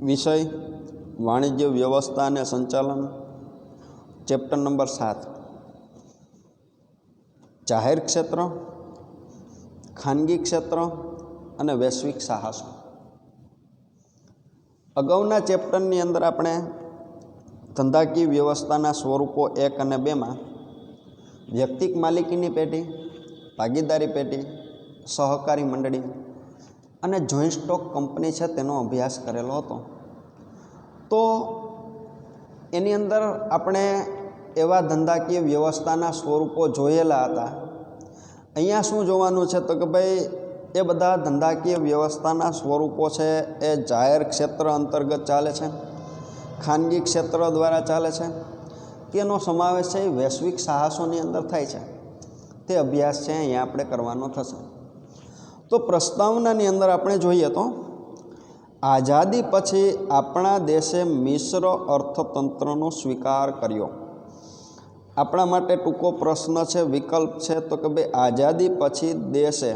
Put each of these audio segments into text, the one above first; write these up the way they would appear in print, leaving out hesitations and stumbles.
વિષય વાણિજ્ય વ્યવસ્થા અને સંચાલન, ચેપ્ટર નંબર 7 જાહેર ક્ષેત્ર, ખાનગી ક્ષેત્ર અને વૈશ્વિક સાહસો. અગાઉના ચેપ્ટરની અંદર આપણે ધંધાકીય વ્યવસ્થાના સ્વરૂપો 1 અને 2માં વ્યક્તિક માલિકીની પેઢી, ભાગીદારી પેઢી, સહકારી મંડળી અને જોઈન્ટ સ્ટોક કંપની છે તેનો અભ્યાસ કરેલો હતો. તો એની અંદર આપણે એવા ધંધાકીય વ્યવસ્થાના સ્વરૂપો જોયેલા હતા. અહીંયા શું જોવાનું છે તો કે ભાઈ એ બધા ધંધાકીય વ્યવસ્થાના સ્વરૂપો છે એ જાહેર ક્ષેત્ર અંતર્ગત ચાલે છે, ખાનગી ક્ષેત્ર દ્વારા ચાલે છે, તેનો સમાવેશ છે એ વૈશ્વિક સાહસોની અંદર થાય છે. તે અભ્યાસ છે અહીંયા આપણે કરવાનો થશે. તો પ્રસ્તાવનાની અંદર આપણે જોઈએ તો આઝાદી પછી આપણા દેશે મિશ્ર અર્થતંત્રનો સ્વીકાર કર્યો. આપણા માટે ટૂંકો પ્રશ્ન છે, વિકલ્પ છે તો કે ભાઈ આઝાદી પછી દેશે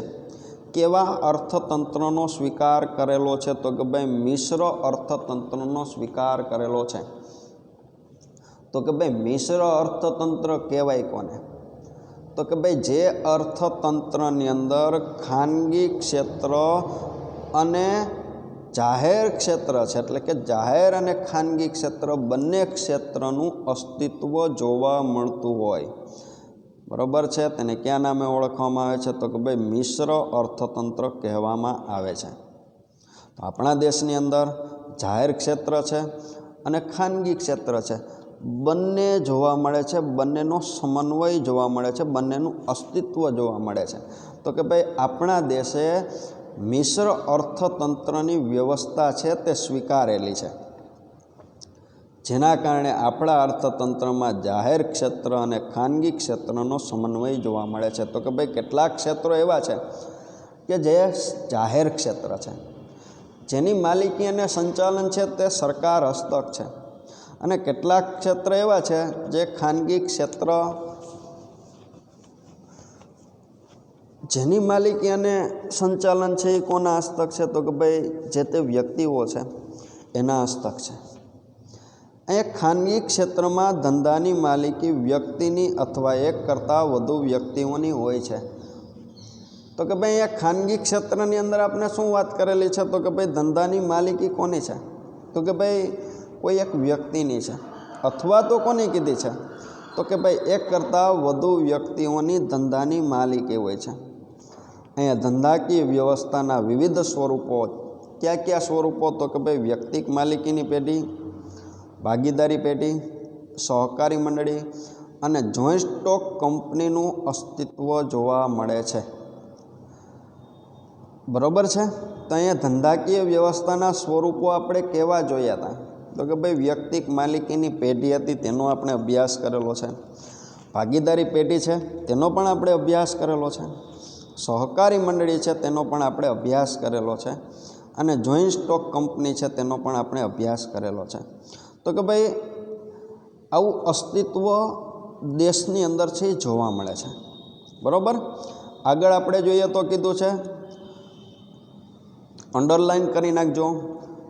કેવા અર્થતંત્રનો સ્વીકાર કરેલો છે તો કે ભાઈ મિશ્ર અર્થતંત્રનો સ્વીકાર કરેલો છે. તો કે ભાઈ મિશ્ર અર્થતંત્ર કહેવાય કોને? તો કે ભાઈ જે અર્થતંત્રની અંદર ખાનગી ક્ષેત્ર અને જાહેર ક્ષેત્ર છે, એટલે કે જાહેર અને ખાનગી ક્ષેત્ર બંને ક્ષેત્રનું અસ્તિત્વ જોવા મળતું હોય. બરાબર છે? તેને કયા નામે ઓળખવામાં આવે છે તો કે ભાઈ મિશ્ર અર્થતંત્ર કહેવામાં આવે છે. તો આપણા દેશની અંદર જાહેર ક્ષેત્ર છે અને ખાનગી ક્ષેત્ર છે, બંને જોવા મળે છે, બંનેનો સમન્વય જોવા મળે છે, બંનેનું અસ્તિત્વ જોવા મળે છે. તો કે ભાઈ આપણા દેશે મિશ્ર અર્થતંત્રની વ્યવસ્થા છે તે સ્વીકારેલી છે, જેના કારણે આપણા અર્થતંત્રમાં જાહેર ક્ષેત્ર અને ખાનગી ક્ષેત્રનો સમન્વય જોવા મળે છે. તો કે ભાઈ કેટલાક ક્ષેત્રો એવા છે કે જે જાહેર ક્ષેત્ર છે, જેની માલિકી અને સંચાલન છે તે સરકાર હસ્તક છે, અને કેટલાક ક્ષેત્ર એવા છે જે ખાનગી ક્ષેત્ર જેની માલિકી અને સંચાલન છે એ કોના હસ્તક છે તો કે ભાઈ જે તે વ્યક્તિઓ છે એના હસ્તક છે. અહીંયા ખાનગી ક્ષેત્રમાં ધંધાની માલિકી વ્યક્તિની અથવા એક કરતાં વધુ વ્યક્તિઓની હોય છે. તો કે ભાઈ અહીંયા ખાનગી ક્ષેત્રની અંદર આપણે શું વાત કરેલી છે તો કે ભાઈ ધંધાની માલિકી કોની છે તો કે ભાઈ કોઈ એક વ્યક્તિની છે, અથવા તો કોની કીધી છે તો કે ભાઈ એક કરતાં વધુ વ્યક્તિઓની ધંધાની માલિકી હોય છે. અહીંયા ધંધાકીય વ્યવસ્થાના વિવિધ સ્વરૂપો કયા સ્વરૂપો તો કે ભાઈ વ્યક્તિક માલિકીની પેઢી, ભાગીદારી પેઢી, સહકારી મંડળી અને જોઈન્ટ સ્ટોક કંપનીનું અસ્તિત્વ જોવા મળે છે. બરાબર છે? તો અહીંયા ધંધાકીય વ્યવસ્થાના સ્વરૂપો આપણે કેવા જોયા હતા તો કે ભાઈ વ્યક્તિક માલિકીની પેઢી હતી તેનો આપણે અભ્યાસ કરેલો છે, ભાગીદારી પેઢી છે તેનો પણ આપણે અભ્યાસ કરેલો છે, સહકારી મંડળી છે તેનો પણ આપણે અભ્યાસ કરેલો છે, અને જોઈન્ટ સ્ટોક કંપની છે તેનો પણ આપણે અભ્યાસ કરેલો છે. તો કે ભાઈ આવું અસ્તિત્વ દેશની અંદર છે એ જોવા મળે છે. બરાબર? આગળ આપણે જોઈએ તો કીધું છે, અંડરલાઇન કરી નાખજો,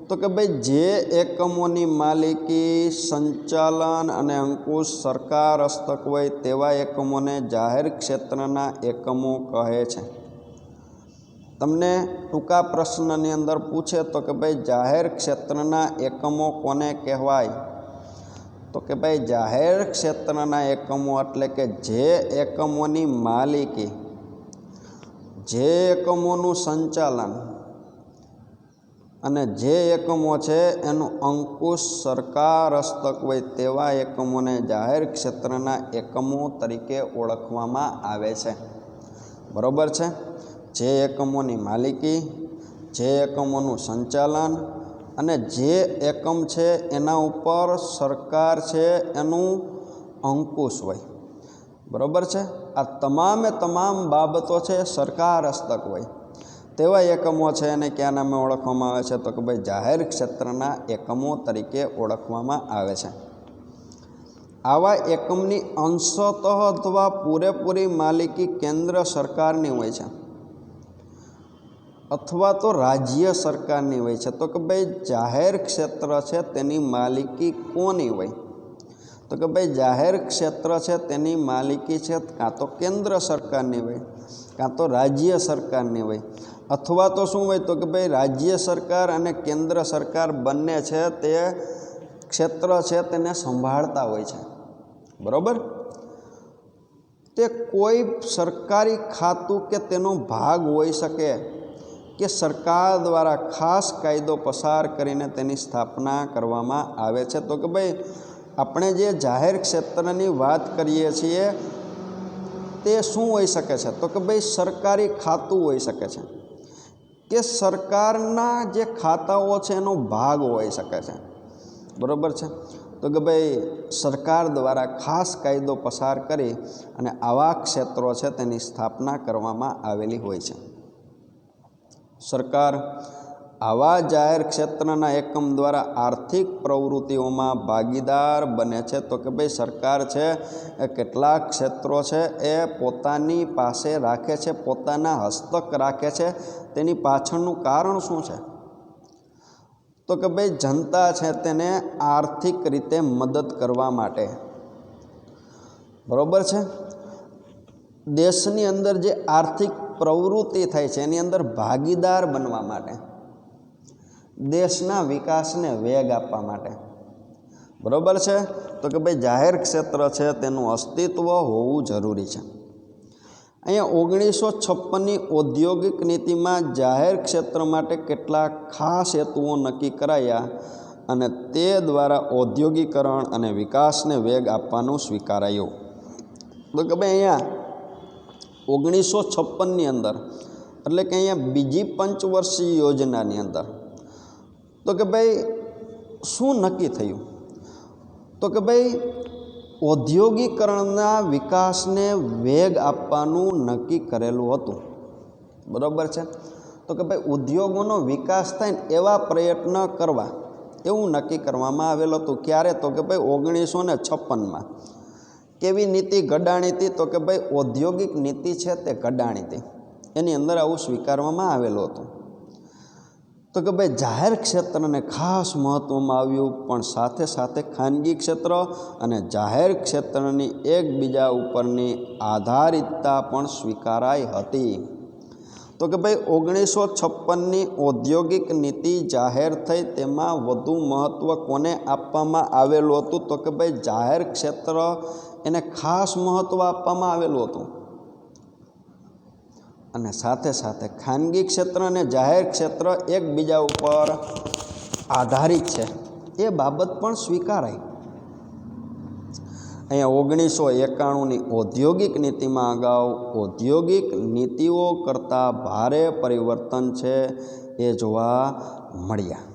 તો કે ભાઈ જે એકમોની માલિકી, સંચાલન અને અંકુશ સરકાર હસ્તક હોય તેવા એકમોને જાહેર ક્ષેત્રના એકમો કહે છે. તમને ટૂંકા પ્રશ્નની અંદર પૂછે તો કે ભાઈ જાહેર ક્ષેત્રના એકમો કોને કહેવાય તો કે ભાઈ જાહેર ક્ષેત્રના એકમો એટલે કે જે એકમોની માલિકી, જે એકમોનું સંચાલન અને જે એકમો છે એનું અંકુશ સરકાર હસ્તક હોય તેવા એકમોને જાહેર ક્ષેત્રના એકમો તરીકે ઓળખવામાં આવે છે. બરાબર છે? જે એકમોની માલિકી, જે એકમોનું સંચાલન અને જે એકમ છે એના ઉપર સરકાર છે એનું અંકુશ હોય. બરાબર છે? આ તમામ બાબતો છે સરકાર હસ્તક હોય તેવા એકમો છે એને કયા નામે ઓળખવામાં આવે છે તો કે ભાઈ જાહેર ક્ષેત્રના એકમો તરીકે ઓળખવામાં આવે છે. આવા એકમની અંશતઃ અથવા પૂરેપૂરી માલિકી કેન્દ્ર સરકારની હોય છે, અથવા તો રાજ્ય સરકારની હોય છે. તો કે ભાઈ જાહેર ક્ષેત્ર છે તેની માલિકી કોની હોય? તો કે ભાઈ જાહેર ક્ષેત્ર છે તેની માલિકી છે કાં તો કેન્દ્ર સરકારની હોય કાં તો રાજ્ય સરકારની હોય, અથવા તો શું હોય? તો કે ભાઈ રાજ્ય સરકાર અને કેન્દ્ર સરકાર બંને છે તે ક્ષેત્ર છે તેને સંભાળતા હોય છે. બરાબર? તે કોઈ સરકારી ખાતું કે તેનો ભાગ હોઈ શકે કે સરકાર દ્વારા ખાસ કાયદો પસાર કરીને તેની સ્થાપના કરવામાં આવે છે. તો કે ભાઈ આપણે જે જાહેર ક્ષેત્રની વાત કરીએ છીએ તે શું હોઈ શકે છે? તો કે ભાઈ સરકારી ખાતું હોઈ શકે છે કે સરકારના જે ખાતાઓ છે એનો ભાગ હોઈ શકે છે. બરાબર છે? તો કે ભાઈ સરકાર દ્વારા ખાસ કાયદો પસાર કરી અને આવા ક્ષેત્રો છે તેની સ્થાપના કરવામાં આવેલી હોય છે. સરકાર આવા જાહેર ક્ષેત્રના એકમ દ્વારા આર્થિક પ્રવૃત્તિઓમાં ભાગીદાર બને છે. તો કે ભાઈ સરકાર છે એ કેટલાક ક્ષેત્રો છે એ પોતાની પાસે રાખે છે, પોતાના હસ્તક રાખે છે. તેની પાછળનું કારણ શું છે? તો કે ભાઈ જનતા છે તેને આર્થિક રીતે મદદ કરવા માટે. બરાબર છે? દેશની અંદર જે આર્થિક પ્રવૃત્તિ થાય છે એની અંદર ભાગીદાર બનવા માટે, દેશના વિકાસને વેગ આપવા માટે. બરાબર છે? તો કે ભાઈ જાહેર ક્ષેત્ર છે તેનું અસ્તિત્વ હોવું જરૂરી છે. અહીંયા 1956ની ઔદ્યોગિક નીતિમાં જાહેર ક્ષેત્ર માટે કેટલાક ખાસ હેતુઓ નક્કી કરાયા અને તે દ્વારા ઔદ્યોગિકરણ અને વિકાસને વેગ આપવાનું સ્વીકારાયું. તો કે ભાઈ અહીંયા 1956ની અંદર એટલે કે અહીંયા બીજી પંચવર્ષીય યોજનાની અંદર તો કે ભાઈ શું નક્કી થયું? તો કે ભાઈ ઔદ્યોગિકરણના વિકાસને વેગ આપવાનું નક્કી કરેલું હતું. બરાબર છે? તો કે ભાઈ ઉદ્યોગોનો વિકાસ થાય ને એવા પ્રયત્ન કરવા એવું નક્કી કરવામાં આવેલું હતું. ક્યારે? તો કે ભાઈ 1956માં. કેવી નીતિ ઘડાણી હતી? તો કે ભાઈ ઔદ્યોગિક નીતિ છે તે ઘડાણી હતી. એની અંદર આવું સ્વીકારવામાં આવેલું હતું. તો કે ભાઈ જાહેર ક્ષેત્રને ખાસ મહત્ત્વમાં આવ્યું, પણ સાથે સાથે ખાનગી ક્ષેત્ર અને જાહેર ક્ષેત્રની એકબીજા ઉપરની આધારિતતા પણ સ્વીકારાઈ હતી. તો કે ભાઈ 1956ની ઔદ્યોગિક નીતિ જાહેર થઈ તેમાં વધુ મહત્ત્વ કોને આપવામાં આવેલું હતું? તો કે ભાઈ જાહેર ક્ષેત્ર એને ખાસ મહત્ત્વ આપવામાં આવેલું હતું. અને સાથે સાથે ખાનગી ક્ષેત્ર અને જાહેર ક્ષેત્ર એકબીજા ઉપર આધારિત છે એ બાબત પણ સ્વીકારાઈ. અહીંયા 1991ની ઔદ્યોગિક નીતિમાં અગાઉ ઔદ્યોગિક નીતિઓ કરતાં ભારે પરિવર્તન છે એ જોવા મળ્યા.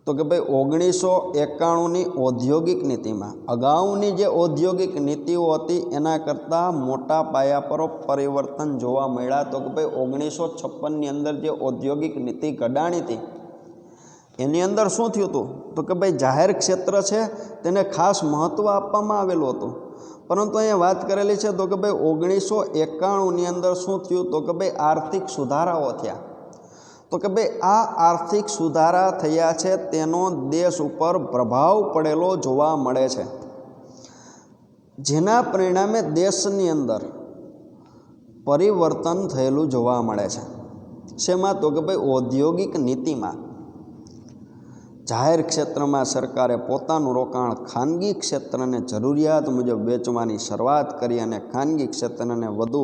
તો કે ભાઈ 1991ની ઔદ્યોગિક નીતિમાં અગાઉની જે ઔદ્યોગિક નીતિઓ હતી એના કરતાં મોટા પાયા પર પરિવર્તન જોવા મળ્યા. તો કે ભાઈ 1956ની અંદર જે ઔદ્યોગિક નીતિ ઘડાણી હતી એની અંદર શું થયું હતું? તો કે ભાઈ જાહેર ક્ષેત્ર છે તેને ખાસ મહત્ત્વ આપવામાં આવેલું હતું. પરંતુ અહીંયા વાત કરેલી છે તો કે ભાઈ 1991ની અંદર શું થયું? તો કે ભાઈ આર્થિક સુધારાઓ થયા. તો કે ભાઈ આ આર્થિક સુધારા થયા છે તેનો દેશ ઉપર પ્રભાવ પડેલો જોવા મળે છે, જેના પરિણામે દેશની અંદર પરિવર્તન થયેલું જોવા મળે છે. શેમાં? તો કે ભાઈ ઔદ્યોગિક નીતિમાં. જાહેર ક્ષેત્રમાં સરકારે પોતાનું રોકાણ ખાનગી ક્ષેત્રને જરૂરિયાત મુજબ વેચવાની શરૂઆત કરી અને ખાનગી ક્ષેત્રને વધુ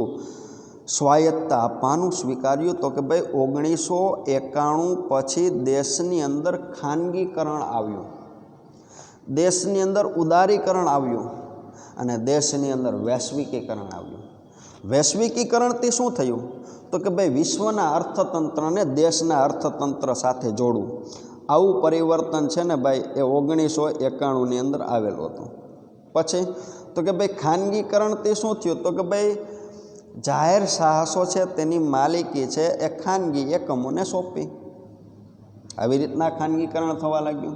સ્વાયત્તતા આપવાનું સ્વીકાર્યું. તો કે ભાઈ 1991 પછી દેશની અંદર ખાનગીકરણ આવ્યું, દેશની અંદર ઉદારીકરણ આવ્યું અને દેશની અંદર વૈશ્વિકીકરણ આવ્યું. વૈશ્વિકીકરણથી શું થયું? તો કે ભાઈ વિશ્વના અર્થતંત્રને દેશના અર્થતંત્ર સાથે જોડવું. આવું પરિવર્તન છે ને ભાઈ એ 1991ની અંદર આવેલું હતું. પછી તો કે ભાઈ ખાનગીકરણથી શું થયું? તો કે ભાઈ જાહેર સાહસો છે તેની માલિકી છે એ ખાનગી એકમોને સોંપી. આવી રીતના ખાનગીકરણ થવા લાગ્યું.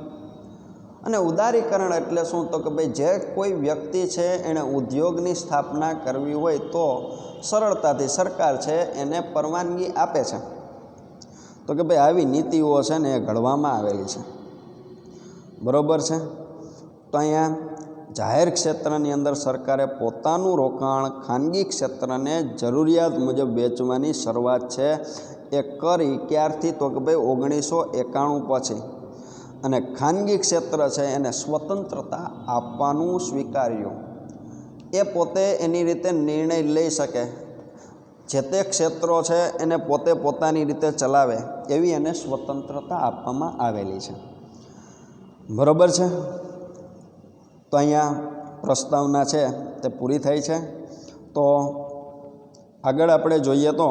અને ઉદારીકરણ એટલે શું? તો કે ભાઈ જે કોઈ વ્યક્તિ છે એણે ઉદ્યોગની સ્થાપના કરવી હોય તો સરળતાથી સરકાર છે એને પરવાનગી આપે છે. તો કે ભાઈ આવી નીતિઓ છે ને એ ઘડવામાં આવેલી છે, બરાબર છે. તો અહીંયા જાહેર ક્ષેત્રની અંદર સરકારે પોતાનું રોકાણ ખાનગી ક્ષેત્રને જરૂરિયાત મુજબ વેચવાની શરૂઆત છે એ કરી ક્યારથી, તો કે ભાઈ 1991 પછી, અને ખાનગી ક્ષેત્ર છે એને સ્વતંત્રતા આપવાનું સ્વીકાર્યું. એ પોતે એની રીતે નિર્ણય લઈ શકે, જે તે ક્ષેત્રો છે એને પોતે પોતાની રીતે ચલાવે એવી એને સ્વતંત્રતા આપવામાં આવેલી છે, બરાબર છે. તો અહીંયા પ્રસ્તાવના છે તે પૂરી થઈ છે. તો આગળ આપણે જોઈએ તો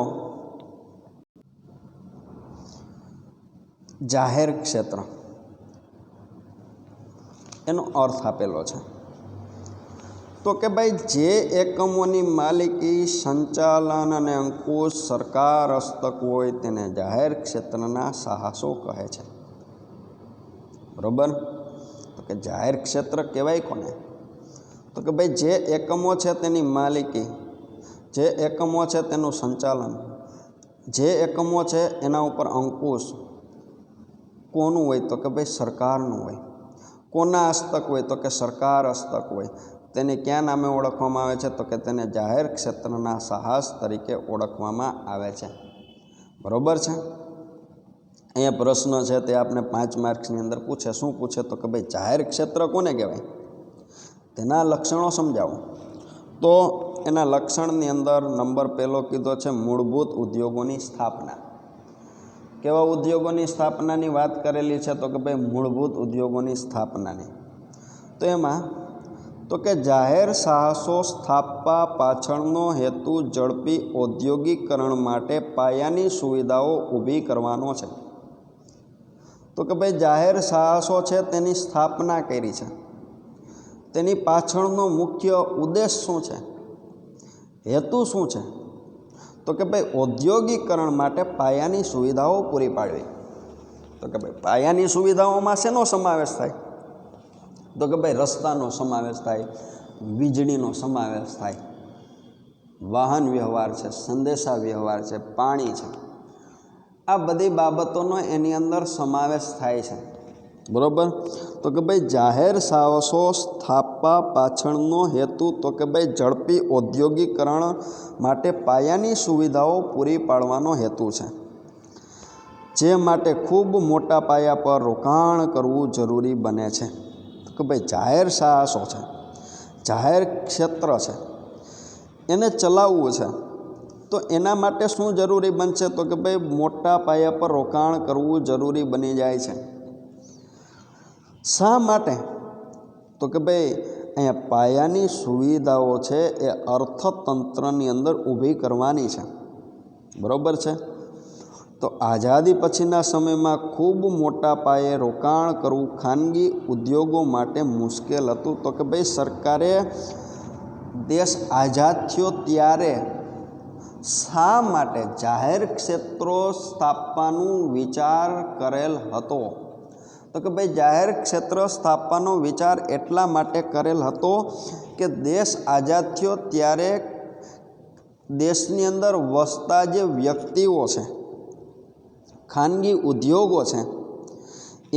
જાહેર ક્ષેત્ર એનો અર્થ આપેલો છે. તો કે ભાઈ જે એકમોની માલિકી, સંચાલન અને અંકુશ સરકાર હસ્તક હોય તેને જાહેર ક્ષેત્રના સાહસો કહે છે, બરાબર. તો કે જાહેર ક્ષેત્ર કહેવાય કોને? તો કે ભાઈ જે એકમો છે તેની માલિકી, જે એકમો છે તેનું સંચાલન, જે એકમો છે એના ઉપર અંકુશ કોનું હોય? તો કે ભાઈ સરકારનું હોય. કોના હસ્તક હોય? તો કે સરકાર હસ્તક હોય. તેને ક્યાં નામે ઓળખવામાં આવે છે? તો કે તેને જાહેર ક્ષેત્રના સાહસ તરીકે ઓળખવામાં આવે છે, બરાબર છે. અહીંયા પ્રશ્ન છે તે આપણે 5 માર્ક્સની અંદર પૂછે. શું પૂછે? તો કે ભાઈ જાહેર ક્ષેત્ર કોને કહેવાય? તેના લક્ષણો સમજાવો. તો એના લક્ષણની અંદર નંબર પહેલો કીધો છે મૂળભૂત ઉદ્યોગોની સ્થાપના. કેવા ઉદ્યોગોની સ્થાપનાની વાત કરેલી છે? તો કે ભાઈ મૂળભૂત ઉદ્યોગોની સ્થાપનાની. તો એમાં તો કે જાહેર સાહસો સ્થાપવા પાછળનો હેતુ ઝડપી ઔદ્યોગિકરણ માટે પાયાની સુવિધાઓ ઊભી કરવાનો છે. તો કે ભાઈ જાહેર સાહસો છે તેની સ્થાપના કરી છે, તેની પાછળનો મુખ્ય ઉદ્દેશ શું છે, હેતુ શું છે? તો કે ભાઈ ઔદ્યોગિકરણ માટે પાયાની સુવિધાઓ પૂરી પાડવી. તો કે ભાઈ પાયાની સુવિધાઓમાં શેનો સમાવેશ થાય? તો કે ભાઈ રસ્તાનો સમાવેશ થાય, વીજળીનો સમાવેશ થાય, વાહન વ્યવહાર છે, સંદેશા વ્યવહાર છે, પાણી છે, આ બધી બાબતોનો એની અંદર સમાવેશ થાય છે, બરાબર. તો કે ભાઈ જાહેર સાહસો સ્થાપવા પાછળનો હેતુ તો કે ભાઈ ઝડપી ઔદ્યોગિકરણ માટે પાયાની સુવિધાઓ પૂરી પાડવાનો હેતુ છે, જે માટે ખૂબ મોટા પાયા પર રોકાણ કરવું જરૂરી બને છે. તો કે ભાઈ જાહેર સાહસો છે, જાહેર ક્ષેત્ર છે, એને ચલાવવું છે તો એના માટે શું જરૂરી બનશે? તો કે ભાઈ મોટા પાયા પર રોકાણ કરવું જરૂરી બની જાય છે. શા માટે? તો કે ભાઈ અહીંયા પાયાની સુવિધાઓ છે એ અર્થતંત્રની અંદર ઊભી કરવાની છે, બરાબર છે. તો આઝાદી પછીના સમયમાં ખૂબ મોટા પાયે રોકાણ કરવું ખાનગી ઉદ્યોગો માટે મુશ્કેલ હતું. તો કે ભાઈ સરકારે દેશ આઝાદ થયો ત્યારે શા માટે જાહેર ક્ષેત્રો સ્થાપવાનું વિચાર કરેલ હતો? તો કે ભાઈ જાહેર ક્ષેત્ર સ્થાપવાનો વિચાર એટલા માટે કરેલ હતો કે દેશ આઝાદ થયો ત્યારે દેશની અંદર વસતા જે વ્યક્તિઓ છે, ખાનગી ઉદ્યોગો છે,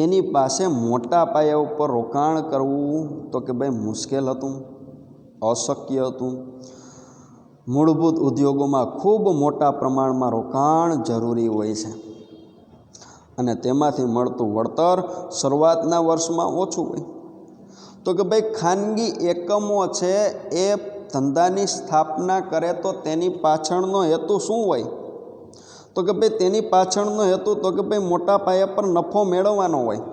એની પાસે મોટા પાયા ઉપર રોકાણ કરવું તો કે ભાઈ મુશ્કેલ હતું, અશક્ય હતું. મૂળભૂત ઉદ્યોગોમાં ખૂબ મોટા પ્રમાણમાં રોકાણ જરૂરી હોય છે અને તેમાંથી મળતું વળતર શરૂઆતના વર્ષમાં ઓછું હોય. તો કે ભાઈ ખાનગી એકમો છે એ ધંધાની સ્થાપના કરે તો તેની પાછળનો હેતુ શું હોય? તો કે ભાઈ તેની પાછળનો હેતુ તો કે ભાઈ મોટા પાયા પર નફો મેળવવાનો હોય.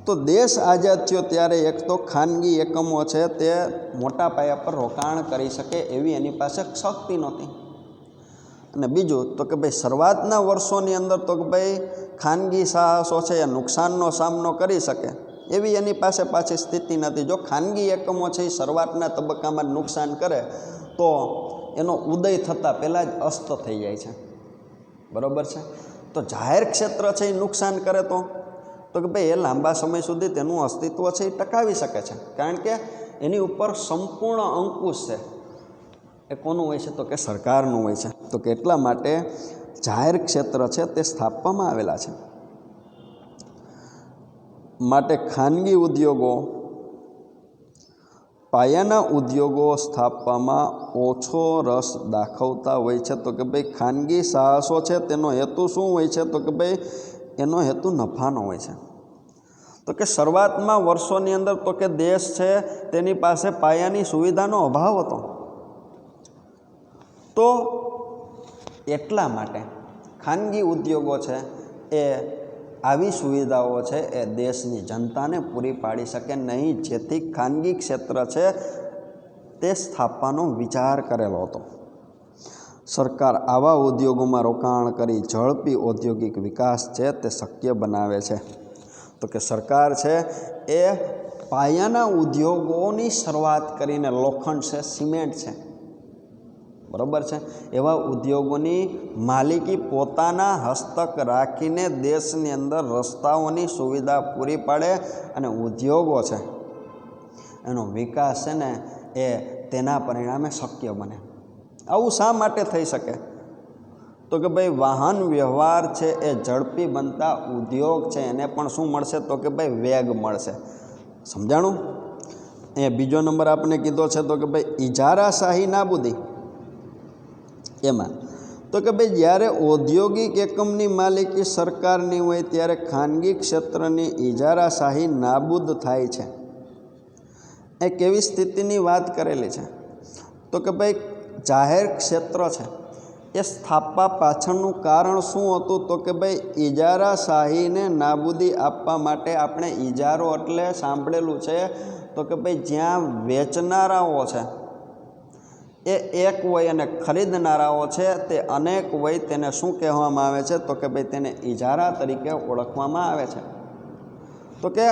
તો દેશ આઝાદ થયો ત્યારે એક તો ખાનગી એકમો છે તે મોટા પાયા પર રોકાણ કરી શકે એવી એની પાસે શક્તિ નહોતી. અને બીજું તો કે ભાઈ શરૂઆતના વર્ષોની અંદર તો કે ભાઈ ખાનગી સાહસો છે એ નુકસાનનો સામનો કરી શકે એવી એની પાસે પાછી સ્થિતિ નથી. જો ખાનગી એકમો છે એ શરૂઆતના તબક્કામાં નુકસાન કરે તો એનો ઉદય થતાં પહેલાં જ અસ્ત થઈ જાય છે, બરાબર છે. તો જાહેર ક્ષેત્ર છે એ નુકસાન કરે તો કે ભાઈ એ લાંબા સમય સુધી તેનું અસ્તિત્વ છે એ ટકાવી શકે છે, કારણ કે એની ઉપર સંપૂર્ણ અંકુશ છે. એ કોનું હોય છે? તો કે સરકારનું હોય છે. તો કે એટલા માટે જાહેર ક્ષેત્ર છે તે સ્થાપવામાં આવેલા છે. માટે ખાનગી ઉદ્યોગો પાયાના ઉદ્યોગો સ્થાપવામાં ઓછો રસ દાખવતા હોય છે. તો કે ભાઈ ખાનગી સાહસો છે તેનો હેતુ શું હોય છે? તો કે ભાઈ એનો હેતુ નફાનો હોય છે. તો કે શરૂઆતમાં વર્ષોની અંદર તો કે દેશ છે તેની પાસે પાયાની સુવિધાનો અભાવ હતો. તો એટલા માટે ખાનગી ઉદ્યોગો છે એ આવી સુવિધાઓ છે એ દેશની જનતાને પૂરી પાડી શકે નહીં, જેથી ખાનગી ક્ષેત્ર છે તે સ્થાપવાનો વિચાર કરેલો હતો. સરકાર આવા ઉદ્યોગોમાં રોકાણ કરી ઝડપી ઔદ્યોગિક વિકાસ છે તે શક્ય બનાવે છે. તો કે સરકાર છે એ પાયાના ઉદ્યોગોની શરૂઆત કરીને લોખંડ છે, સિમેન્ટ છે, બરાબર છે, એવા ઉદ્યોગોની માલિકી પોતાના હસ્તક રાખીને દેશની અંદર રસ્તાઓની સુવિધા પૂરી પાડે અને ઉદ્યોગો છે એનો વિકાસ છે ને એ તેના પરિણામે શક્ય બને. આવું શા માટે થઈ શકે? તો કે ભાઈ વાહન વ્યવહાર છે એ ઝડપી બનતા ઉદ્યોગ છે એને પણ શું મળશે? તો કે ભાઈ વેગ મળશે. સમજાણું? અહીંયા બીજો નંબર આપણે કીધો છે તો કે ભાઈ ઇજારાશાહી નાબૂદી. એમાં તો કે ભાઈ જ્યારે ઔદ્યોગિક એકમની માલિકી સરકારની હોય ત્યારે ખાનગી ક્ષેત્રની ઇજારાશાહી નાબૂદ થાય છે. એ કેવી સ્થિતિની વાત કરેલી છે? તો કે ભાઈ જાહેર ક્ષેત્ર છે એ સ્થાપવા પાછળનું કારણ શું હતું? તો કે ભાઈ ઇજારાશાહીને નાબૂદી આપવા માટે આપણે ઇજારો એટલે સાંભળેલું છે તો કે ભાઈ જ્યાં વેચનારાઓ છે એ એક હોય અને ખરીદનારાઓ છે તે અનેક હોય, તેને શું કહેવામાં આવે છે? તો કે ભાઈ તેને ઇજારા તરીકે ઓળખવામાં આવે છે. તો કે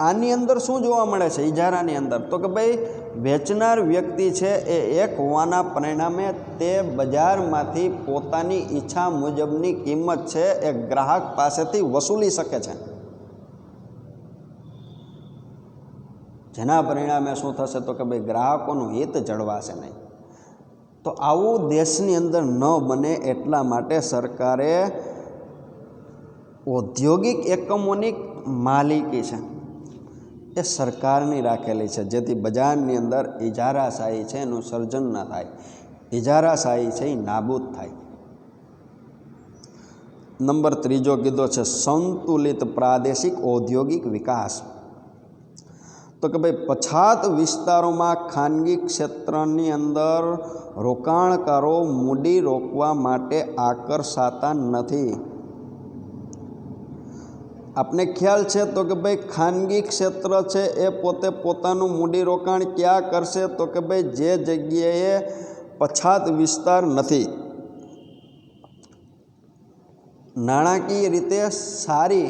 આની અંદર શું જોવા મળે છે ઇજારાની અંદર? તો કે ભાઈ વેચનાર વ્યક્તિ છે એ એક હોવાના પરિણામે તે બજારમાંથી પોતાની ઈચ્છા મુજબની કિંમત છે એ ગ્રાહક પાસેથી વસૂલી શકે છે, જેના પરિણામે શું થશે? તો કે ભાઈ ગ્રાહકોનું હિત જળવાશે નહીં. તો આવું દેશની અંદર ન બને એટલા માટે સરકારે ઔદ્યોગિક એકમોની માલિકી છે એ સરકારની રાખેલી છે, જેથી બજારની અંદર ઇજારાશાહી છે એનું સર્જન ન થાય, ઇજારાશાહી છે એ નાબૂદ થાય. નંબર ત્રીજો કીધો છે સંતુલિત પ્રાદેશિક ઔદ્યોગિક વિકાસ. તો કે ભાઈ પછાત વિસ્તારોમાં ખાનગી ક્ષેત્રની અંદર રોકાણકારો મૂડી રોકવા માટે આકર્ષાતા નથી. આપને ખ્યાલ છે તો કે ભાઈ ખાનગી ક્ષેત્ર છે એ પોતે પોતાનું મૂડી રોકાણ ક્યાં કરશે? તો કે ભાઈ જે જગ્યાએ પછાત વિસ્તાર નથી, નાણાકીય રીતે સારી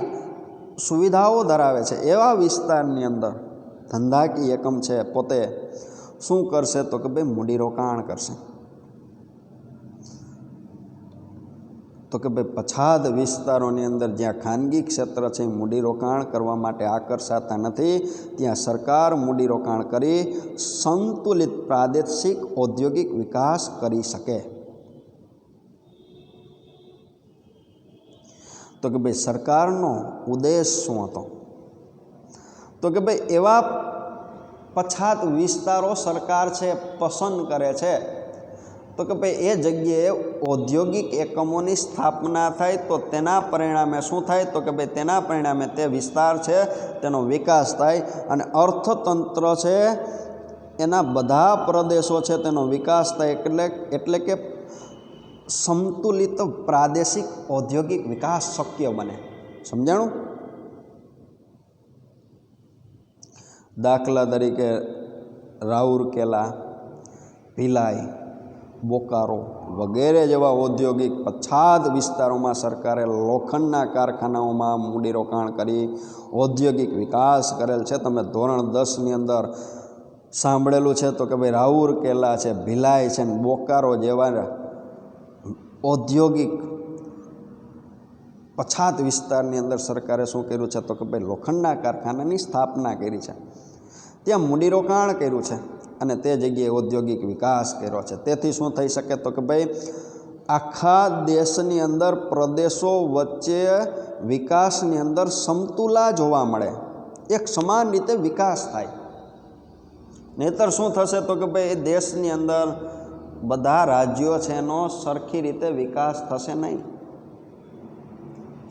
સુવિધાઓ ધરાવે છે એવા વિસ્તારની અંદર ધંધાકીય એકમ છે પોતે શું કરશે? તો કે ભાઈ મૂડી રોકાણ કરશે. તો કે ભાઈ પછાત વિસ્તારોની અંદર જ્યાં ખાનગી ક્ષેત્ર છે મૂડી રોકાણ કરવા માટે આકર્ષાતા નથી, ત્યાં સરકાર મૂડી રોકાણ કરી સંતુલિત પ્રાદેશિક ઔદ્યોગિક વિકાસ કરી શકે. તો કે ભાઈ સરકારનો ઉદ્દેશ શું હતો? તો કે ભાઈ એવા પછાત વિસ્તારો સરકાર છે પસંદ કરે છે તો કે ભાઈ એ જગ્યાએ ઔદ્યોગિક એકમોની સ્થાપના થાય તો તેના પરિણામે શું થાય? તો કે ભાઈ તેના પરિણામે તે વિસ્તાર છે તેનો વિકાસ થાય અને અર્થતંત્ર છે એના બધા પ્રદેશો છે તેનો વિકાસ થાય, એટલે કે સંતુલિત પ્રાદેશિક ઔદ્યોગિક વિકાસ શક્ય બને. સમજાણું? દાખલા તરીકે રાઉરકેલા, ભિલાઈ, બોકારો વગેરે જેવા ઔદ્યોગિક પછાત વિસ્તારોમાં સરકારે લોખંડના કારખાનાઓમાં મૂડીરોકાણ કરી ઔદ્યોગિક વિકાસ કરેલ છે. તમે ધોરણ 10ની અંદર સાંભળેલું છે તો કે ભાઈ રાઉરકેલા છે, ભિલાઈ છે, બોકારો જેવા ઔદ્યોગિક પછાત વિસ્તારની અંદર સરકારે શું કર્યું છે? તો કે ભાઈ લોખંડના કારખાનાની સ્થાપના કરી છે, ત્યાં મૂડીરોકાણ કર્યું છે અને તે જગ્યાએ ઔદ્યોગિક વિકાસ કર્યો છે. તેથી શું થઈ શકે? તો કે ભાઈ આખા દેશની અંદર પ્રદેશો વચ્ચે વિકાસની અંદર સમતુલા જોવા મળે, એક સમાન રીતે વિકાસ થાય. નહીંતર શું થશે તો કે ભાઈ એ દેશની અંદર બધા રાજ્યો છે એનો સરખી રીતે વિકાસ થશે નહીં.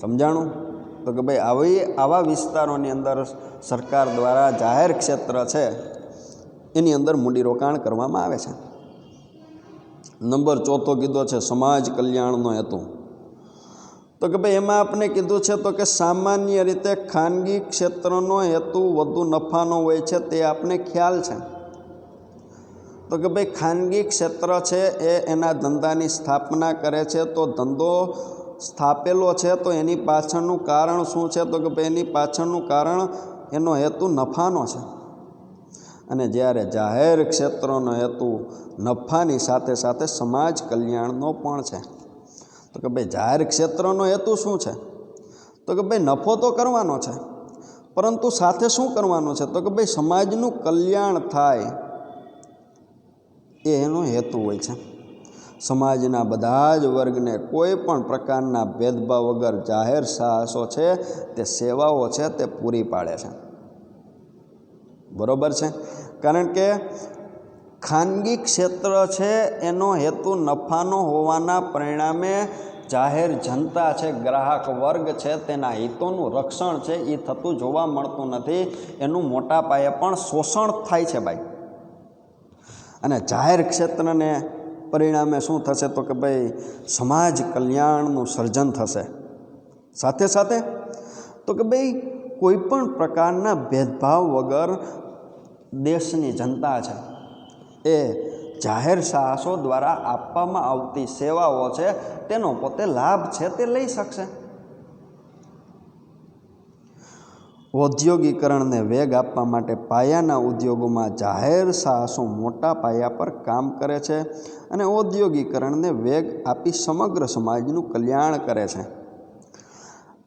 સમજાણું? તો કે ભાઈ આવા વિસ્તારોની અંદર સરકાર દ્વારા જાહેર ક્ષેત્ર છે એની અંદર મૂડીરોકાણ કરવામાં આવે છે. નંબર 4 કીધો છે સમાજ કલ્યાણનો હેતુ. તો કે ભાઈ એમાં આપણે કીધું છે તો કે સામાન્ય રીતે ખાનગી ક્ષેત્રનો હેતુ વધુ નફાનો હોય છે, તે આપને ખ્યાલ છે. તો કે ભાઈ ખાનગી ક્ષેત્ર છે એ એના ધંધાની સ્થાપના કરે છે, તો ધંધો સ્થાપેલો છે તો એની પાછળનું કારણ શું છે? તો કે ભાઈ એની પાછળનું કારણ એનો હેતુ નફાનો છે. અને જ્યારે જાહેર ક્ષેત્રનો હેતુ નફાની સાથે સાથે સમાજ કલ્યાણનો પણ છે. તો કે ભાઈ જાહેર ક્ષેત્રનો હેતુ શું છે? તો કે ભાઈ નફો તો કરવાનો છે, પરંતુ સાથે શું કરવાનું છે? તો કે ભાઈ સમાજનું કલ્યાણ થાય એ એનો હેતુ હોય છે. સમાજના બધા જ વર્ગને કોઈ પણ પ્રકારના ભેદભાવ વગર જાહેર સાહસો છે તે સેવાઓ છે તે પૂરી પાડે છે. બરાબર છે? કારણ કે ખાનગી ક્ષેત્ર છે એનો હેતુ નફાનો હોવાના પરિણામે જાહેર જનતા છે, ગ્રાહક વર્ગ છે, તેના હિતોનું રક્ષણ છે એ થતું જોવા મળતું નથી. એનું મોટા પાયે પણ શોષણ થાય છે ભાઈ. અને જાહેર ક્ષેત્રને પરિણામે શું થશે? તો કે ભાઈ સમાજ કલ્યાણનું સર્જન થશે. સાથે સાથે તો કે ભાઈ કોઈ પણ પ્રકારના ભેદભાવ વગર દેશની જનતા છે એ જાહેર સાહસો દ્વારા આપવામાં આવતી સેવાઓ છે તેનો પોતે લાભ છે તે લઈ શકશે. ઔદ્યોગિકરણને વેગ આપવા માટે પાયાના ઉદ્યોગોમાં જાહેર સાહસો મોટા પાયા પર કામ કરે છે અને ઔદ્યોગિકરણને વેગ આપી સમગ્ર સમાજનું કલ્યાણ કરે છે.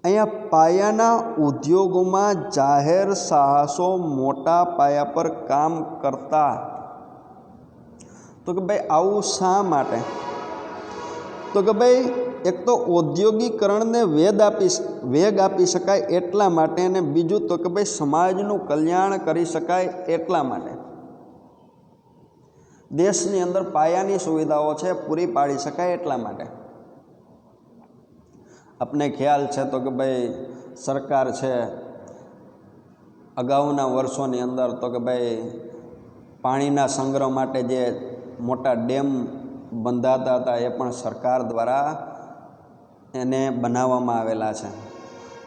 અહીંયા પાયાના ઉદ્યોગોમાં જાહેર સાહસો મોટા પાયા પર કામ કરતા. તો કે ભાઈ આવું શા માટે? તો કે ભાઈ એક તો ઔદ્યોગિકરણને વેગ આપી શકાય એટલા માટે, અને બીજું તો કે ભાઈ સમાજનું કલ્યાણ કરી શકાય એટલા માટે. દેશની અંદર પાયાની સુવિધાઓ છે પૂરી પાડી શકાય એટલા માટે. આપને ખ્યાલ છે તો કે ભાઈ સરકાર છે અગાઉના વર્ષોની અંદર તો કે ભાઈ પાણીના સંગ્રહ માટે જે મોટા ડેમ બંધાતા હતા એ પણ સરકાર દ્વારા એને બનાવવામાં આવેલા છે.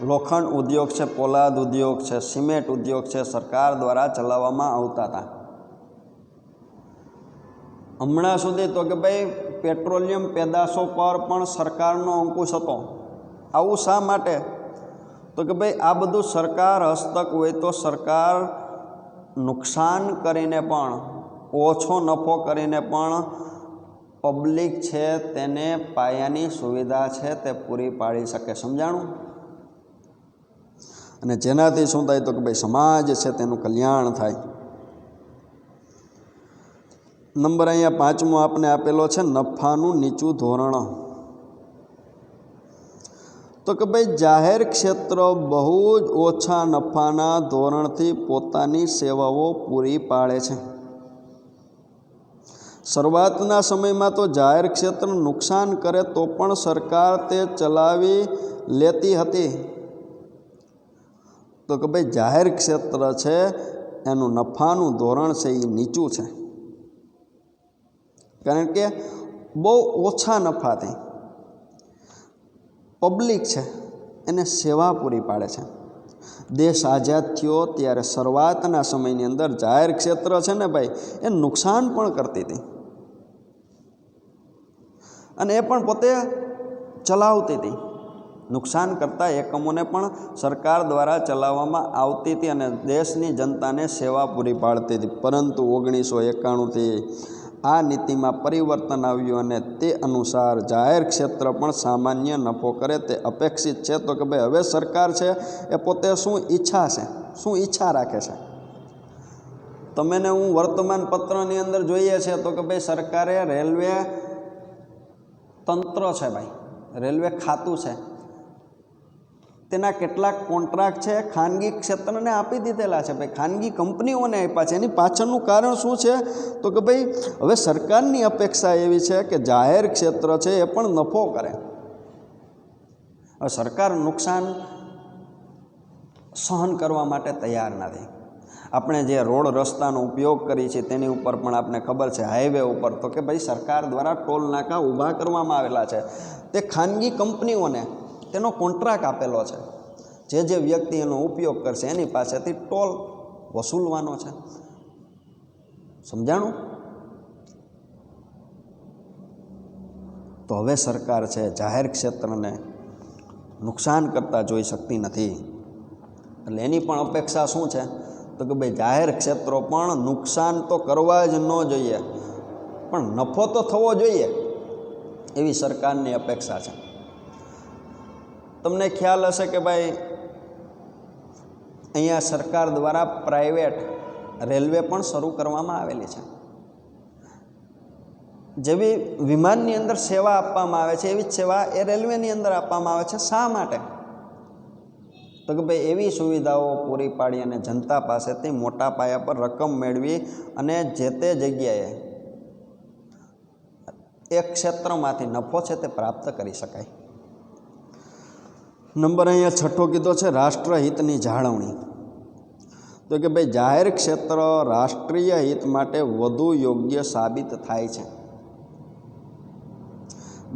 લોખંડ ઉદ્યોગ છે, પોલાદ ઉદ્યોગ છે, સિમેન્ટ ઉદ્યોગ છે, સરકાર દ્વારા ચલાવવામાં આવતા હતા. હમણાં સુધી તો કે ભાઈ પેટ્રોલિયમ પેદાશો પર પણ સરકારનો અંકુશ હતો. આવું શા માટે? તો કે ભાઈ આ બધું સરકાર હસ્તક હોય તો સરકાર નુકસાન કરીને પણ, ઓછો નફો કરીને પણ પબ્લિક છે તેને પાયાની સુવિધા છે તે પૂરી પાડી શકે. સમજાણું? અને જેનાથી શું થાય? તો કે ભાઈ સમાજ છે તેનું કલ્યાણ થાય. નંબર અહીંયા 5મો આપને આપેલો છે નફાનું નીચું ધોરણ. તો કે ભાઈ જાહેર ક્ષેત્ર બહુ જ ઓછા નફાના ધોરણથી પોતાની સેવાઓ પૂરી પાડે છે. શરૂઆતના સમયમાં તો જાહેર ક્ષેત્ર નુકસાન કરે તો પણ સરકાર તે ચલાવી લેતી હતી. તો કે ભાઈ જાહેર ક્ષેત્ર છે એનું નફાનું ધોરણ છે એ નીચું છે, કારણ કે બહુ ઓછા નફાથી પબ્લિક છે એને સેવા પૂરી પાડે છે. દેશ આઝાદ થયો ત્યારે શરૂઆતના સમયની અંદર જાહેર ક્ષેત્ર છે ને ભાઈ એ નુકસાન પણ કરતી હતી, અને એ પણ પોતે ચલાવતી હતી. નુકસાન કરતા એકમોને પણ સરકાર દ્વારા ચલાવવામાં આવતી હતી અને દેશની જનતાને સેવા પૂરી પાડતી હતી. પરંતુ 1991થી આ નીતિમાં પરિવર્તન આવ્યું અને તે અનુસાર જાહેર ક્ષેત્ર પણ સામાન્ય નફો કરે તે અપેક્ષિત છે. તો કે ભાઈ હવે સરકાર છે એ પોતે શું ઈચ્છા રાખે છે? તમને હું વર્તમાન પત્રની અંદર જોઈએ છે તો કે ભાઈ સરકારે રેલવે તંત્ર છે ભાઈ, રેલવે ખાતું છે, તેના કેટલાક કોન્ટ્રાક્ટ છે ખાનગી ક્ષેત્રને આપી દીધેલા છે ભાઈ, ખાનગી કંપનીઓને આપ્યા છે. એની પાછળનું કારણ શું છે તો કે ભાઈ હવે સરકારની અપેક્ષા એવી છે કે જાહેર ક્ષેત્ર છે એ પણ નફો કરે. હવે સરકાર નુકસાન સહન કરવા માટે તૈયાર નથી. આપણે જે રોડ રસ્તાનો ઉપયોગ કરીએ છીએ તેની ઉપર પણ આપણને ખબર છે, હાઈવે ઉપર તો કે ભાઈ સરકાર દ્વારા ટોલ નાકા ઊભા કરવામાં આવેલા છે. તે ખાનગી કંપનીઓને તેનો કોન્ટ્રાક્ટ આપેલો છે, જે વ્યક્તિ એનો ઉપયોગ કરશે એની પાસેથી ટોલ વસૂલવાનો છે. સમજાણું? તો હવે સરકાર છે જાહેર ક્ષેત્રને નુકસાન કરતા જોઈ શકતી નથી. એટલે એની પણ અપેક્ષા શું છે તો કે ભાઈ જાહેર ક્ષેત્રો પણ નુકસાન તો કરવા જ ન જોઈએ, પણ નફો તો થવો જોઈએ એવી સરકારની અપેક્ષા છે. તમને ખ્યાલ હશે કે ભાઈ અહીંયા સરકાર દ્વારા પ્રાઇવેટ રેલવે પણ શરૂ કરવામાં આવેલી છે. જેવી વિમાનની અંદર સેવા આપવામાં આવે છે એવી જ સેવા એ રેલવેની અંદર આપવામાં આવે છે. શા માટે? તો કે ભાઈ એવી સુવિધાઓ પૂરી પાડી અને જનતા પાસેથી મોટા પાયા પર રકમ મેળવી અને જે તે જગ્યાએ એક ક્ષેત્રમાંથી નફો છે તે પ્રાપ્ત કરી શકાય. નંબર અહીંયા છઠ્ઠો કીધો છે રાષ્ટ્રહિતની જાળવણી. તો કે ભાઈ જાહેર ક્ષેત્ર રાષ્ટ્રીય હિત માટે વધુ યોગ્ય સાબિત થાય છે.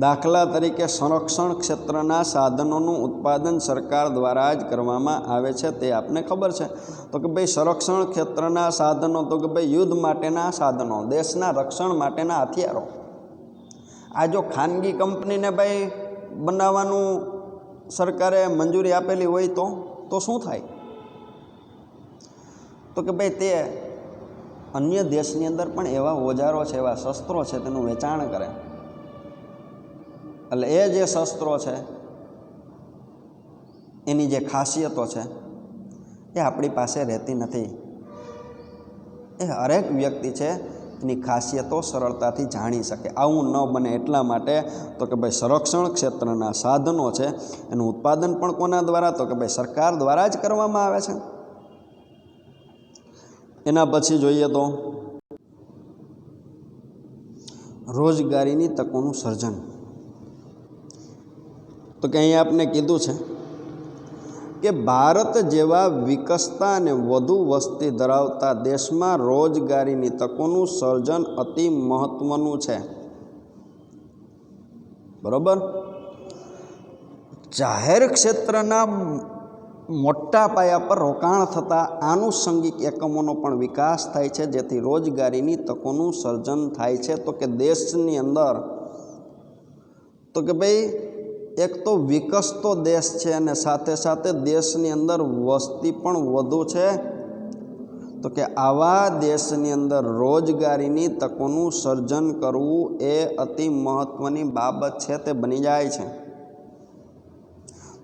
દાખલા તરીકે સંરક્ષણ ક્ષેત્રના સાધનોનું ઉત્પાદન સરકાર દ્વારા જ કરવામાં આવે છે, તે આપને ખબર છે. તો કે ભાઈ સંરક્ષણ ક્ષેત્રના સાધનો તો કે ભાઈ યુદ્ધ માટેના સાધનો, દેશના રક્ષણ માટેના હથિયારો. આ જો ખાનગી કંપનીને ભાઈ બનાવવાનું સરકારે મંજૂરી આપેલી હોય તો શું થાય? તો કે ભાઈ તે અન્ય દેશની અંદર પણ એવા ઓજારો છે, એવા શસ્ત્રો છે તેનું વેચાણ કરે. એટલે એ જે શસ્ત્રો છે એની જે ખાસિયતો છે એ આપણી પાસે રહેતી નથી. એ હરેક વ્યક્તિ છે એની ખાસિયતો સરળતાથી જાણી શકે. આવું ન બને એટલા માટે તો કે ભાઈ સંરક્ષણ ક્ષેત્રના સાધનો છે એનું ઉત્પાદન પણ કોના દ્વારા? તો કે ભાઈ સરકાર દ્વારા જ કરવામાં આવે છે. એના પછી જોઈએ તો રોજગારીની તકોનું સર્જન. તો કે અહીંયા આપણે કીધું છે કે ભારત જેવા વિકસતા અને વધુ વસ્તી ધરાવતા દેશમાં રોજગારીની તકોનું સર્જન અતિ મહત્ત્વનું છે. બરાબર? જાહેર ક્ષેત્રના મોટા પાયા પર રોકાણ થતા આનુષંગિક એકમોનો પણ વિકાસ થાય છે, જેથી રોજગારીની તકોનું સર્જન થાય છે. તો કે દેશની અંદર તો કે ભાઈ એક તો વિકસતો દેશ છે અને સાથે સાથે દેશની અંદર વસ્તી પણ વધુ છે. તો કે આવા દેશની અંદર રોજગારીની તકોનું સર્જન કરવું એ અતિ મહત્ત્વની બાબત છે, તે બની જાય છે.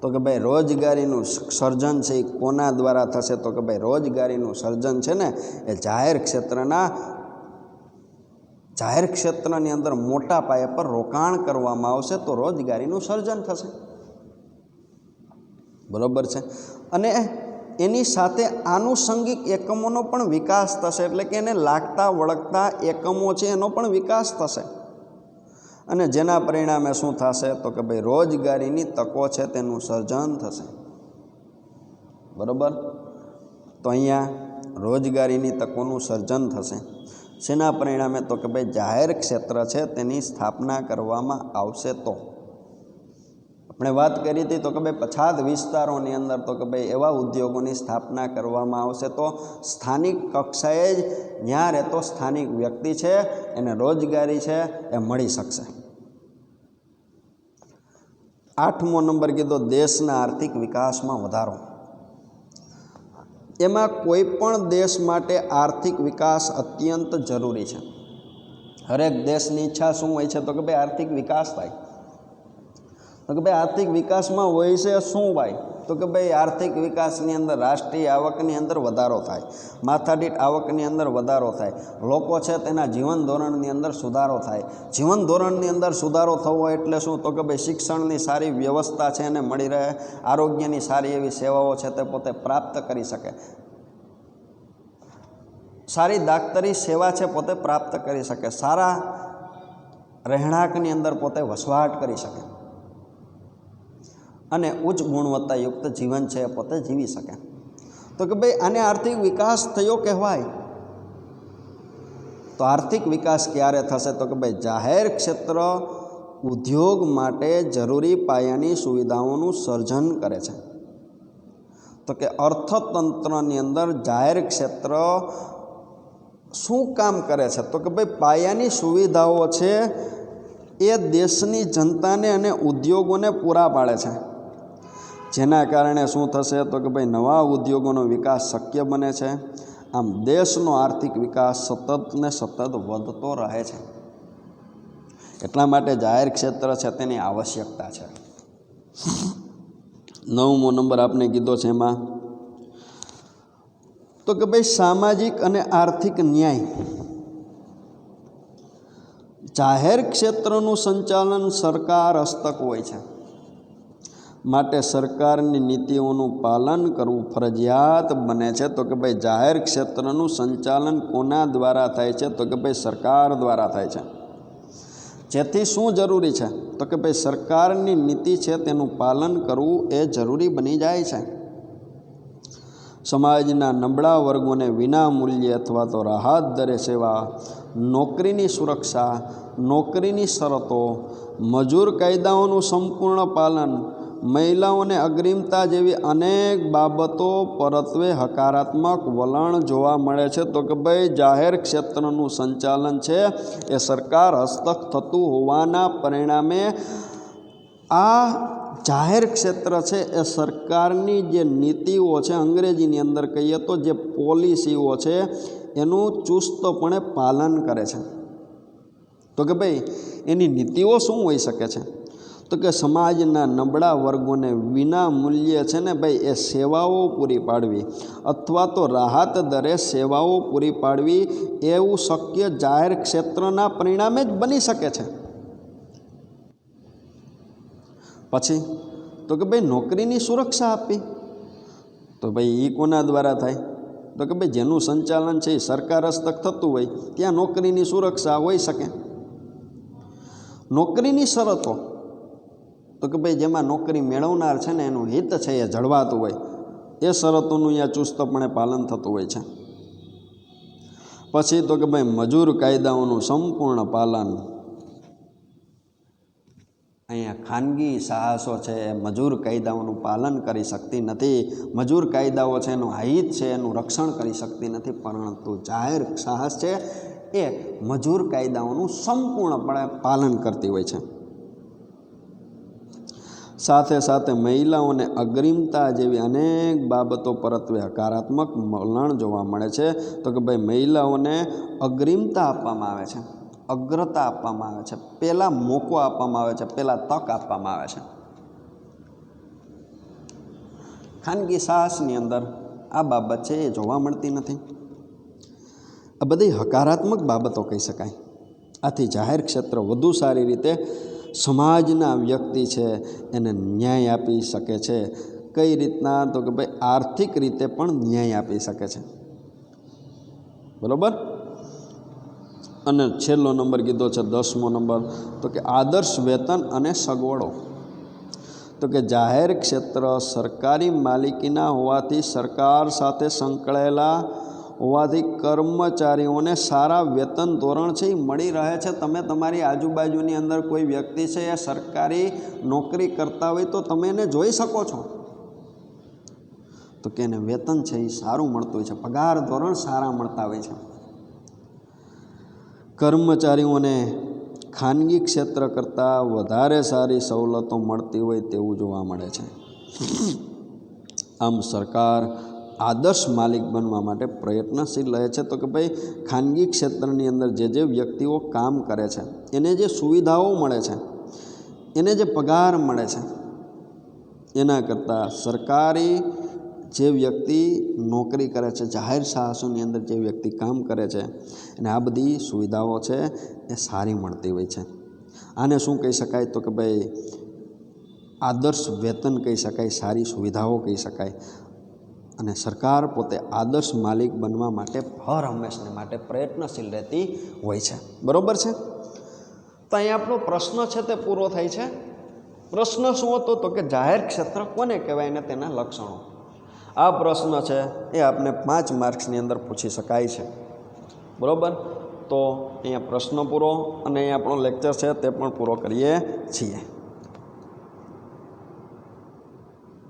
તો કે ભાઈ રોજગારીનું સર્જન છે એ કોના દ્વારા થશે? તો કે ભાઈ રોજગારીનું સર્જન છે ને એ જાહેર ક્ષેત્રની અંદર મોટા પાયા પર રોકાણ કરવામાં આવશે તો રોજગારીનું સર્જન થશે. બરાબર છે? અને એની સાથે આનુષંગિક એકમોનો પણ વિકાસ થશે, એટલે કે એને લાગતા વળગતા એકમો છે એનો પણ વિકાસ થશે. અને જેના પરિણામે શું થશે? તો કે ભાઈ રોજગારીની તકો છે તેનું સર્જન થશે. બરાબર? તો અહીંયા રોજગારીની તકોનું સર્જન થશે. શેના પરિણામે? તો કે ભાઈ જાહેર ક્ષેત્ર છે તેની સ્થાપના કરવામાં આવશે. તો આપણે વાત કરી હતી તો કે ભાઈ પછાત વિસ્તારોની અંદર તો કે ભાઈ એવા ઉદ્યોગોની સ્થાપના કરવામાં આવશે તો સ્થાનિક કક્ષાએ જ જ્યાં રહેતો સ્થાનિક વ્યક્તિ છે એને રોજગારી છે એ મળી શકશે. 8મો નંબર કીધો દેશના આર્થિક વિકાસમાં વધારો. એમાં કોઈ પણ દેશ માટે આર્થિક વિકાસ અત્યંત જરૂરી છે. હરેક દેશની ઈચ્છા શું હોય છે? તો કે ભાઈ આર્થિક વિકાસ થાય. તો કે ભાઈ આર્થિક વિકાસમાં હોય છે શું ભાઈ? તો કે ભાઈ આર્થિક વિકાસની અંદર રાષ્ટ્રીય આવકની અંદર વધારો થાય, માથાદીઠ આવકની અંદર વધારો થાય, લોકો છે તેના જીવન ધોરણની અંદર સુધારો થાય. જીવન ધોરણની અંદર સુધારો થવો એટલે શું? તો કે ભાઈ શિક્ષણની સારી વ્યવસ્થા છે એને મળી રહે, આરોગ્યની સારી એવી સેવાઓ છે તે પોતે પ્રાપ્ત કરી શકે, સારી દાક્તરી સેવા છે પોતે પ્રાપ્ત કરી શકે, સારા રહેણાંકની અંદર પોતે વસવાટ કરી શકે અને ઉચ્ચ ગુણવત્તાયુક્ત જીવન છે એ પોતે જીવી શકે. તો કે ભાઈ આને આર્થિક વિકાસ થયો કહેવાય. તો આર્થિક વિકાસ ક્યારે થશે? તો કે ભાઈ જાહેર ક્ષેત્ર ઉદ્યોગ માટે જરૂરી પાયાની સુવિધાઓનું સર્જન કરે છે. તો કે અર્થતંત્રની અંદર જાહેર ક્ષેત્ર શું કામ કરે છે? તો કે ભાઈ પાયાની સુવિધાઓ છે એ દેશની જનતાને અને ઉદ્યોગોને પૂરા પાડે છે, જેના કારણે શું થશે? તો કે ભાઈ નવા ઉદ્યોગોનો વિકાસ શક્ય બને છે. આમ દેશનો આર્થિક વિકાસ સતત ને સતત વધતો રહે છે. એટલા માટે જાહેર ક્ષેત્ર છે તેની આવશ્યકતા છે. 9મો નંબર આપણે કીધો છે એમાં તો કે ભાઈ સામાજિક અને આર્થિક ન્યાય. જાહેર ક્ષેત્રનું સંચાલન સરકાર હસ્તક હોય છે, માટે સરકારની નીતિઓનું પાલન કરવું ફરજિયાત બને છે. તો કે ભાઈ જાહેર ક્ષેત્રનું સંચાલન કોના દ્વારા થાય છે? તો કે ભાઈ સરકાર દ્વારા થાય છે. જેથી શું જરૂરી છે? તો કે ભાઈ સરકારની નીતિ છે તેનું પાલન કરવું એ જરૂરી બની જાય છે. સમાજના નબળા વર્ગોને વિના મૂલ્યે અથવા તો રાહત દરે સેવા, નોકરીની સુરક્ષા, નોકરીની શરતો, મજૂર કાયદાઓનું સંપૂર્ણ પાલન, મહિલાઓને અગ્રિમતા જેવી અનેક બાબતો પરત્વે હકારાત્મક વલણ જોવા મળે છે. તો કે ભાઈ જાહેર ક્ષેત્રનું સંચાલન છે એ સરકાર હસ્તક થતું હોવાના પરિણામે આ જાહેર ક્ષેત્ર છે એ સરકારની જે નીતિઓ છે, અંગ્રેજીની અંદર કહીએ તો જે પોલિસીઓ છે એનું ચુસ્તપણે પાલન કરે છે. તો કે ભાઈ એની નીતિઓ શું હોઈ શકે છે? તો કે સમાજના નબળા વર્ગોને વિના મૂલ્યે છે ને ભાઈ એ સેવાઓ પૂરી પાડવી અથવા તો રાહત દરે સેવાઓ પૂરી પાડવી એવું શક્ય જાહેર ક્ષેત્રના પરિણામે જ બની શકે છે. પછી તો કે ભાઈ નોકરીની સુરક્ષા આપવી. તો ભાઈ એ કોના દ્વારા થાય? તો કે ભાઈ જેનું સંચાલન છે એ સરકાર હસ્તક થતું હોય ત્યાં નોકરીની સુરક્ષા હોઈ શકે. નોકરીની શરતો તો કે ભાઈ જેમાં નોકરી મેળવનાર છે ને એનું હિત છે એ જળવાતું હોય એ શરતોનું અહીંયા ચુસ્તપણે પાલન થતું હોય છે. પછી તો કે ભાઈ મજૂર કાયદાઓનું સંપૂર્ણ પાલન. અહીંયા ખાનગી સાહસો છે એ મજૂર કાયદાઓનું પાલન કરી શકતી નથી. મજૂર કાયદાઓ છે એનું હિત છે એનું રક્ષણ કરી શકતી નથી, પરંતુ જાહેર સાહસ છે એ મજૂર કાયદાઓનું સંપૂર્ણપણે પાલન કરતી હોય છે. સાથે સાથે મહિલાઓને અગ્રિમતા જેવી અનેક બાબતો પરત્વે હકારાત્મક વલણ જોવા મળે છે. તો કે ભાઈ મહિલાઓને અગ્રિમતા આપવામાં આવે છે, અગ્રતા આપવામાં આવે છે, પહેલાં મોકો આપવામાં આવે છે, પહેલાં તક આપવામાં આવે છે. ખાનગી સાહસની અંદર આ બાબત છે એ જોવા મળતી નથી. આ બધી હકારાત્મક બાબતો કહી શકાય. આથી જાહેર ક્ષેત્ર વધુ સારી રીતે સમાજના વ્યક્તિ છે એને ન્યાય આપી શકે છે. કઈ રીતના? તો કે ભાઈ આર્થિક રીતે પણ ન્યાય આપી શકે છે. બરાબર. અને છેલ્લો નંબર કીધો છે 10મો નંબર તો કે આદર્શ વેતન અને સગવડો. તો કે જાહેર ક્ષેત્ર સરકારી માલિકીના હોવાથી સરકાર સાથે સંકળાયેલા હોવાથી કર્મચારીઓને સારા વેતન ધોરણ છે એ મળી રહે છે. તમે તમારી આજુબાજુની અંદર કોઈ વ્યક્તિ છે એ સરકારી નોકરી કરતા હોય તો તમે એને જોઈ શકો છો તો કે એને વેતન છે એ સારું મળતું હોય છે, પગાર ધોરણ સારા મળતા હોય છે. કર્મચારીઓને ખાનગી ક્ષેત્ર કરતાં વધારે સારી સવલતો મળતી હોય તેવું જોવા મળે છે. આમ સરકાર આદર્શ માલિક બનવા માટે પ્રયત્નશીલ રહે છે. તો કે ભાઈ ખાનગી ક્ષેત્રની અંદર જે વ્યક્તિઓ કામ કરે છે એને જે સુવિધાઓ મળે છે, એને જે પગાર મળે છે, એના કરતાં સરકારી જે વ્યક્તિ નોકરી કરે છે, જાહેર સાહસોની અંદર જે વ્યક્તિ કામ કરે છે એને આ બધી સુવિધાઓ છે એ સારી મળતી હોય છે. આને શું કહી શકાય? તો કે ભાઈ આદર્શ વેતન કહી શકાય, સારી સુવિધાઓ કહી શકાય. અને સરકાર પોતે આદર્શ માલિક બનવા માટે હર હંમેશને માટે પ્રયત્નશીલ રહેતી હોય છે. બરાબર છે? તો અહીં આપણો પ્રશ્ન છે તે પૂરો થાય છે. પ્રશ્ન શું હતો? તો કે જાહેર ક્ષેત્ર કોને કહેવાય ને તેના લક્ષણો. આ પ્રશ્ન છે એ આપણે 5 માર્ક્સની અંદર પૂછી શકાય છે. બરાબર? તો અહીંયા પ્રશ્ન પૂરો અને અહીંયા આપણો લેક્ચર છે તે પણ પૂરો કરીએ છીએ.